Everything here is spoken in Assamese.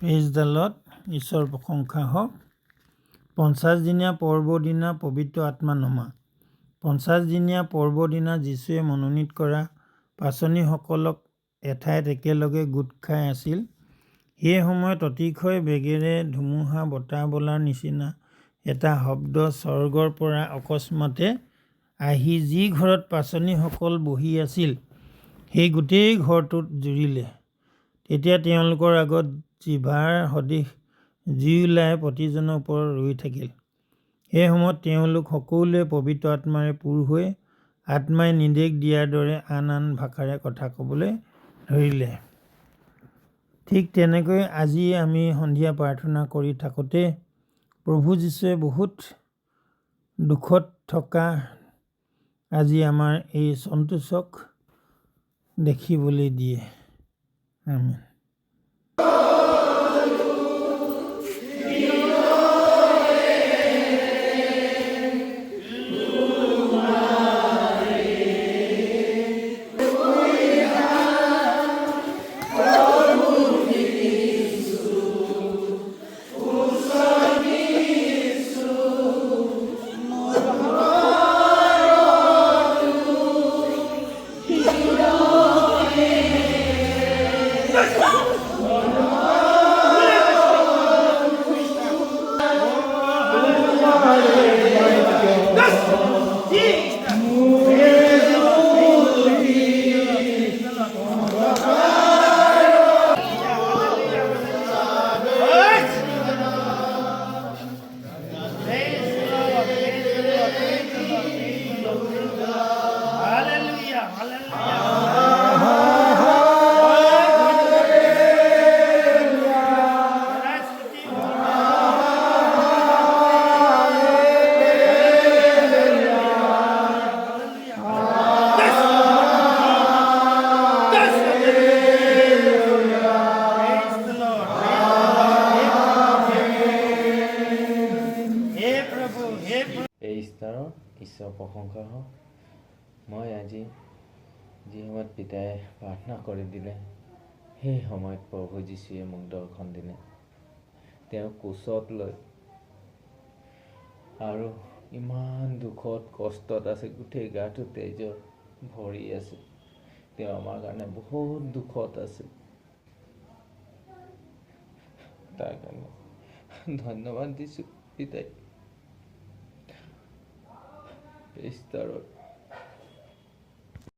প্ৰেইজ দ্য লৰ্ড, ঈশ্বৰ প্ৰশংসা হওক। 50 দিনীয়া পৰ্বৰ দিনা পবিত্ৰ আত্মা নমা। 50 দিনীয়া পৰ্বৰ দিনা যীশুৱে মনোনীত কৰা পাচনীসকলক এঠাইত একেলগে গোট খাই আছিল। সেই সময়ত অতিশয় বেগেৰে ধুমুহা বতাহ বলাৰ নিচিনা এটা শব্দ স্বৰ্গৰ পৰা অকস্মাতে আহি যি ঘৰত পাচনীসকল বহি আছিল সেই গোটেই ঘৰটোত জুৰিলে। তেতিয়া তেওঁলোকৰ আগত জিভাৰ সদৃশ জুই ওলাই প্ৰতিজনৰ ওপৰত ৰৈ থাকিল। সেই সময়ত তেওঁলোক সকলোৱে পবিত্ৰ আত্মাৰে পূৰ হৈ আত্মাই নিৰ্দেশ দিয়াৰ দৰে আন আন ভাষাৰে কথা ক'বলৈ ধৰিলে। ঠিক তেনেকৈ আজি আমি সন্ধিয়া প্ৰাৰ্থনা কৰি থাকোঁতে প্ৰভু যীশুৱে বহুত দুখত থকা আজি আমাৰ এই সন্তোষক দেখিবলৈ দিয়ে। আমেন। ঈশ্বৰ প্ৰশংসা হওক। মই আজি যি সময়ত পিতাই প্ৰাৰ্থনা কৰি দিলে সেই সময়ত প্ৰভু যীশুৱে মোক দৰ্শন দিলে। তেওঁ কোচত লৈ আৰু ইমান দুখত কষ্টত আছে, গোটেই গাটো তেজত ভৰি আছে। তেওঁ আমাৰ কাৰণে বহুত দুখত আছে। তাৰ কাৰণে ধন্যবাদ দিছোঁ পিতাই। Praise the lord.